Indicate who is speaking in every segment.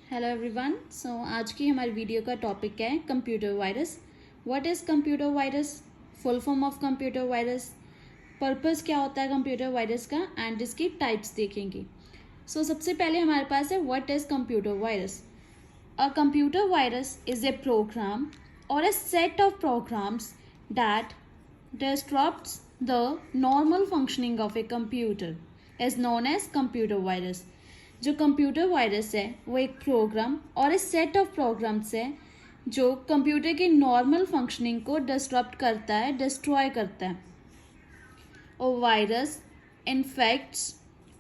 Speaker 1: Hello everyone. आज की हमारी वीडियो का टॉपिक है computer virus. What is computer virus, full form of computer virus, purpose क्या होता है कंप्यूटर वायरस का एंड इसकी टाइप्स देखेंगे। सबसे पहले हमारे पास है what is computer virus. A computer virus is a program और a set of programs that disrupts the normal functioning of a computer is known as computer virus। जो कंप्यूटर वायरस है वो एक प्रोग्राम और एक सेट ऑफ प्रोग्राम्स है जो computer की नॉर्मल फंक्शनिंग को डिस्टर्ब करता है, डिस्ट्रॉय करता है। और वायरस इन्फेक्ट्स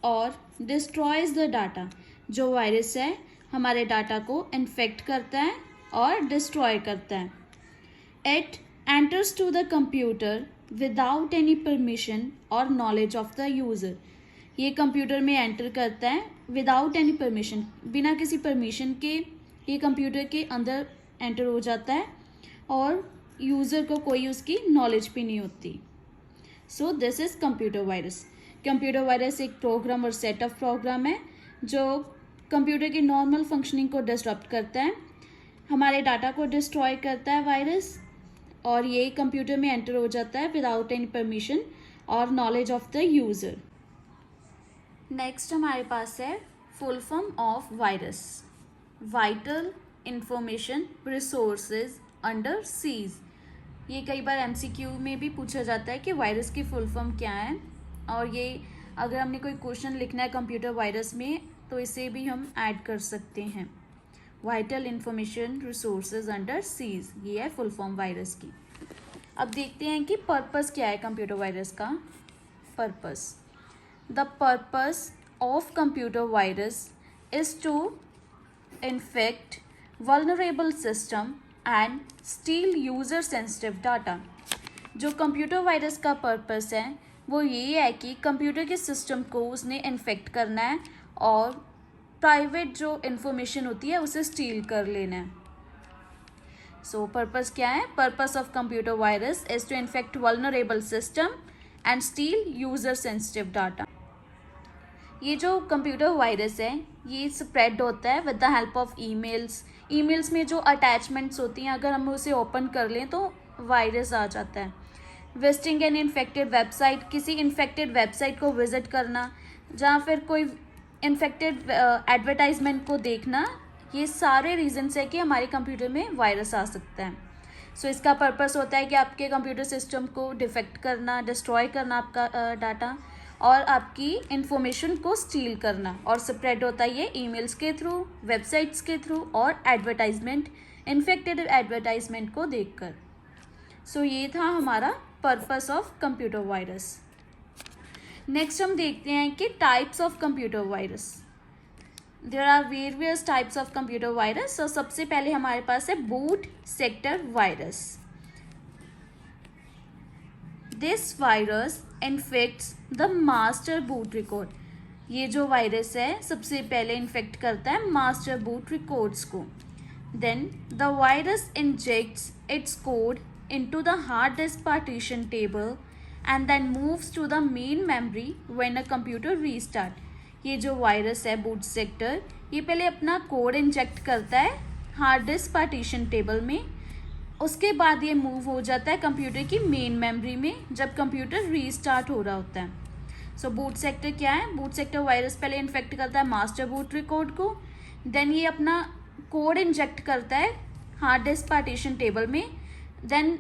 Speaker 1: और डिस्ट्रॉयज द डाटा। जो वायरस है हमारे डाटा को इन्फेक्ट करता है और डिस्ट्रॉय करता है। It enters to the computer without any permission और नॉलेज ऑफ द यूज़र। ये कंप्यूटर में एंटर करता है विदाउट एनी परमिशन, बिना किसी परमिशन के ये कंप्यूटर के अंदर एंटर हो जाता है और यूज़र को कोई उसकी नॉलेज भी नहीं होती। So this is computer virus. Computer virus एक प्रोग्राम और सेट ऑफ प्रोग्राम है जो कंप्यूटर की नॉर्मल फंक्शनिंग को डिस्टर्ब करता है, हमारे डाटा को डिस्ट्रॉय करता है वायरस, और ये कंप्यूटर में एंटर हो जाता है विदाउट एनी परमिशन और knowledge of the user. Next हमारे पास है full form of virus, vital information resources under seize. ये कई बार एमसीक्यू में भी पूछा जाता है कि वायरस की फुल फॉर्म क्या है, और ये अगर हमने कोई क्वेश्चन लिखना है कंप्यूटर वायरस में तो इसे भी हम ऐड कर सकते हैं। Vital information resources under seize, ये है फुल फॉर्म वायरस की। अब देखते हैं कि पर्पस क्या है कंप्यूटर वायरस का। Purpose, the purpose of computer virus is to infect vulnerable system and steal user sensitive data। जो कंप्यूटर वायरस का पर्पस है वो ये है कि कंप्यूटर के सिस्टम को उसने इन्फेक्ट करना है और प्राइवेट जो इन्फॉर्मेशन होती है उसे स्टील कर लेना है। सो पर्पस क्या है? Purpose of computer virus is to infect vulnerable system and steal user sensitive data. ये जो कंप्यूटर वायरस है ये स्प्रेड होता है with the help of emails में जो अटैचमेंट्स होती हैं अगर हम उसे ओपन कर लें तो वायरस आ जाता है। विजिटिंग एन इन्फेक्टेड वेबसाइट, किसी इन्फेक्टेड वेबसाइट को विजिट करना, जहाँ फिर कोई इन्फेक्टेड एडवर्टाइजमेंट को देखना, ये सारे रीजंस है कि हमारे कंप्यूटर में वायरस आ सकता है। सो इसका पर्पस होता है कि आपके कंप्यूटर सिस्टम को डिफेक्ट करना, डिस्ट्रॉय करना आपका डाटा, और आपकी इंफॉर्मेशन को स्टील करना, और स्प्रेड होता है ये ईमेल्स के थ्रू, वेबसाइट्स के थ्रू और एडवर्टाइजमेंट, इन्फेक्टेड एडवर्टाइजमेंट को देखकर। सो ये था हमारा purpose of computer virus. Next हम देखते हैं कि types of computer virus. There are various types of computer virus. और सबसे पहले हमारे पास है boot sector virus. This virus infects the master boot record. ये जो वायरस है सबसे पहले इन्फेक्ट करता है मास्टर बूट रिकॉर्ड्स को। Then the virus injects its code into the hard disk partition table and then moves to the main memory when a computer restart. ये जो वायरस है बूट सेक्टर, ये पहले अपना कोड इंजेक्ट करता है hard disk partition table में, उसके बाद ये मूव हो जाता है कंप्यूटर की मेन मेमोरी में जब कंप्यूटर रीस्टार्ट हो रहा होता है। सो बूट सेक्टर क्या है? बूट सेक्टर वायरस पहले इन्फेक्ट करता है मास्टर बूट रिकॉर्ड को, देन ये अपना कोड इंजेक्ट करता है हार्ड डिस्क पार्टीशन टेबल में, then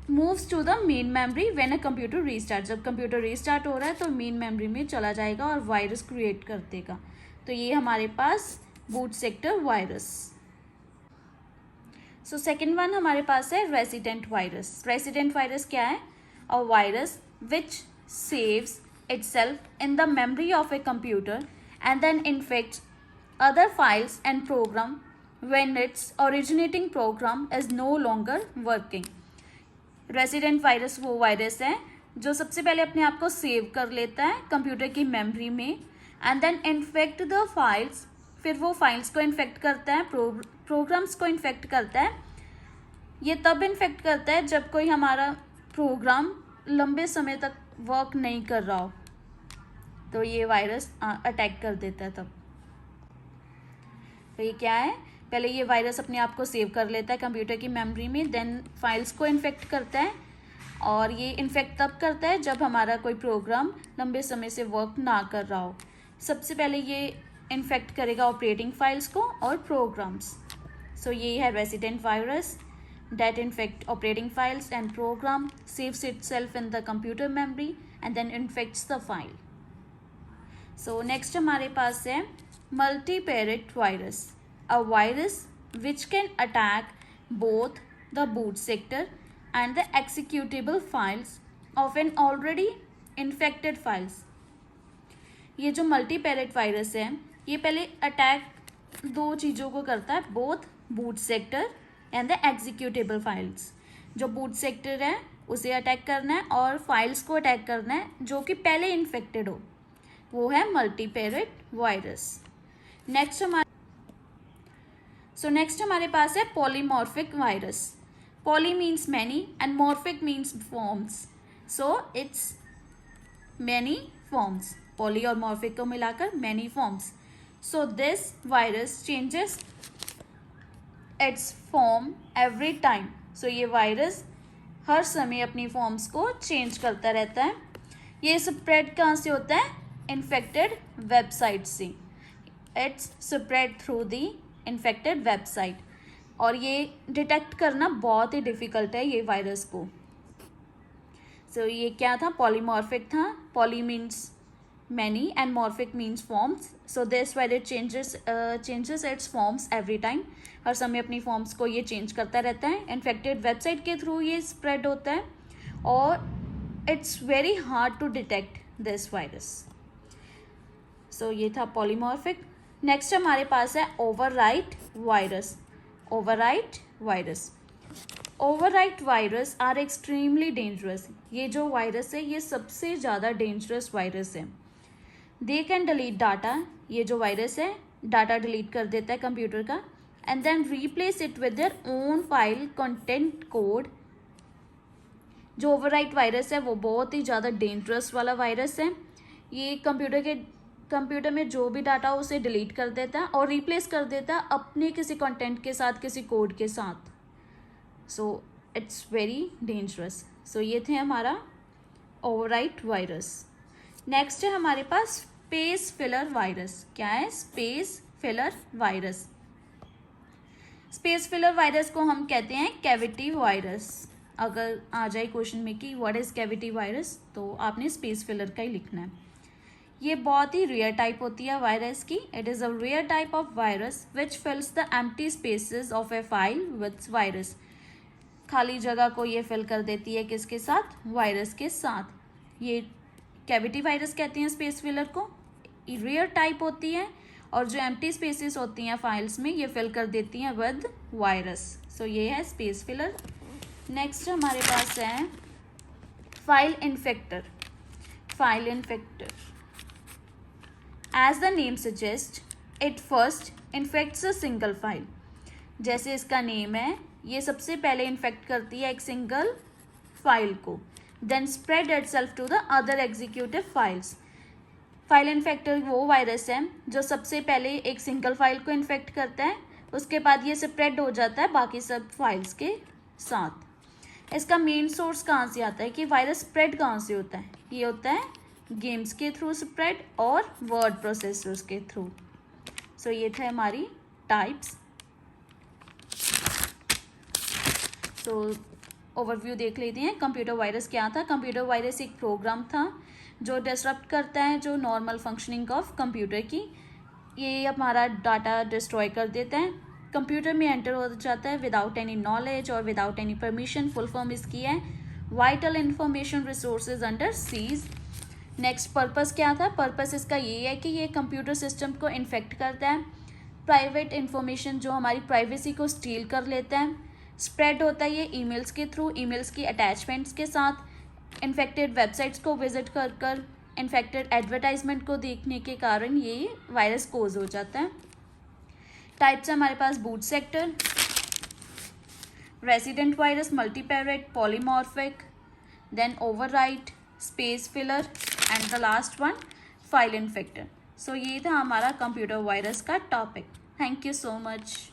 Speaker 1: moves to the main memory when a computer restart. जब कंप्यूटर रीस्टार्ट हो रहा है तो मेन मेमोरी में चला जाएगा और वायरस क्रिएट कर देगा। तो ये हमारे पास boot sector virus. So second one हमारे पास है रेसिडेंट वायरस। रेसिडेंट वायरस क्या है? A virus which saves itself in the memory of a computer and then infects other files and program when its originating program is no longer working. Resident virus वो virus है जो सबसे पहले अपने आप को सेव कर लेता है कंप्यूटर की मेमोरी में and then infect the files, फिर वो फाइल्स को इन्फेक्ट करता है, प्रोग्राम्स को इन्फेक्ट करता है। ये तब इन्फेक्ट करता है जब कोई हमारा प्रोग्राम लंबे समय तक वर्क नहीं कर रहा हो, तो ये वायरस अटैक कर देता है तब। तो ये क्या है, पहले ये वायरस अपने आप को सेव कर लेता है कंप्यूटर की मेमोरी में, देन फाइल्स को इन्फेक्ट करता है, और ये इन्फेक्ट तब करता है जब हमारा कोई प्रोग्राम लंबे समय से वर्क ना कर रहा हो। सबसे पहले ये इन्फेक्ट करेगा ऑपरेटिंग फाइल्स को और प्रोग्राम्स। सो ये है resident virus that infect operating files and program, saves itself in the computer memory and then infects the file. So next हमारे पास है multi-parent virus, a virus which can attack both the boot sector and the executable files of an already infected files. ये जो multi-parent virus है ये पहले attack दो चीज़ों को करता है, both boot sector and the executable files. जो बूट सेक्टर है उसे अटैक करना है और फाइल्स को अटैक करना है जो कि पहले इन्फेक्टेड हो, वो है मल्टीपेरेट वायरस। नेक्स्ट हमारे पास है polymorphic virus. Poly means many and morphic means forms, so it's many forms, poly और मॉर्फिक को मिलाकर many forms. So this virus changes its form every time. So ये वायरस हर समय अपनी फॉर्म्स को चेंज करता रहता है। ये स्प्रेड कहाँ से होता है, इन्फेक्टेड वेबसाइट से। It's spread through the infected website, और ये डिटेक्ट करना बहुत ही डिफ़िकल्ट है ये वायरस को। सो ये क्या था, पॉलीमॉर्फिक था। Poly means many and morphic means forms. So this virus changes its forms every time. हर समय अपनी फॉर्म्स को ये चेंज करता रहता है। इन्फेक्टेड वेबसाइट के थ्रू ये स्प्रेड होता है और it's very hard to detect this virus. So ये था पॉलीमॉर्फिक। नेक्स्ट हमारे पास है overwrite virus. Overwrite virus are extremely dangerous. ये जो वायरस है ये सबसे ज़्यादा डेंजरस वायरस है। दे कैन डिलीट डाटा, ये जो वायरस है डाटा डिलीट कर देता है कंप्यूटर का, and then replace it with their own file content code. जो ओवरराइट वायरस है वो बहुत ही ज़्यादा डेंजरस वाला वायरस है। ये कंप्यूटर में जो भी डाटा हो उसे डिलीट कर देता है और रिप्लेस कर देता है अपने किसी कंटेंट के साथ, किसी कोड के साथ। So it's very dangerous. So ये थे हमारा ओवरराइट वायरस। नेक्स्ट है हमारे पास स्पेस फिलर वायरस। क्या है, space filler virus. Space filler virus को हम कहते हैं कैविटी वायरस। अगर आ जाए क्वेश्चन में कि व्हाट इज कैविटी वायरस, तो आपने स्पेस फिलर का ही लिखना है। ये बहुत ही रेयर टाइप होती है वायरस की। It is a rare type of virus which fills the empty spaces of a file with virus. खाली जगह को ये फिल कर देती है किसके साथ, वायरस के साथ। ये कैविटी वायरस कहते हैं स्पेस फिलर को। रेयर टाइप होती है और जो एम्प्टी स्पेसेस होती हैं फाइल्स में ये फिल कर देती हैं विद वायरस। सो ये है स्पेस फिलर। नेक्स्ट हमारे पास है file infector. File infector, as the name suggest, it first infects a single file. जैसे इसका नेम है, ये सबसे पहले इन्फेक्ट करती है एक सिंगल फाइल को, then spread itself to the other executive files. File infector वो वायरस है जो सबसे पहले एक सिंगल फाइल को इन्फेक्ट करता है, उसके बाद ये स्प्रेड हो जाता है बाकी सब फाइल्स के साथ। इसका मेन सोर्स कहाँ से आता है कि वायरस स्प्रेड कहाँ से होता है, ये होता है गेम्स के थ्रू स्प्रेड और वर्ड प्रोसेसर्स के थ्रू। सो ये थे हमारी टाइप्स। सो ओवरव्यू देख लेते हैं। कंप्यूटर वायरस क्या था। कंप्यूटर वायरस एक प्रोग्राम था जो डिसरप्ट करता है जो नॉर्मल फंक्शनिंग ऑफ कंप्यूटर की। ये हमारा डाटा डिस्ट्रॉय कर देता है, कंप्यूटर में एंटर हो जाता है विदाउट एनी नॉलेज और without any permission. Full form इसकी है vital information resources under seize. Next purpose क्या था। पर्पस इसका ये है कि ये कंप्यूटर सिस्टम को इन्फेक्ट करता है, प्राइवेट इंफॉर्मेशन जो हमारी प्राइवेसी को स्टील कर लेता है। स्प्रेड होता है ये ईमेल्स के थ्रू, ईमेल्स की अटैचमेंट्स के साथ, इन्फेक्टेड वेबसाइट्स को विजिट कर इन्फेक्टेड एडवर्टाइजमेंट को देखने के कारण ये वायरस कोज हो जाता है। टाइप्स हमारे पास boot sector, resident virus, multipartite, polymorphic, then overwrite, space filler and the last one file infector. So ये था हमारा कंप्यूटर वायरस का topic. Thank you so much.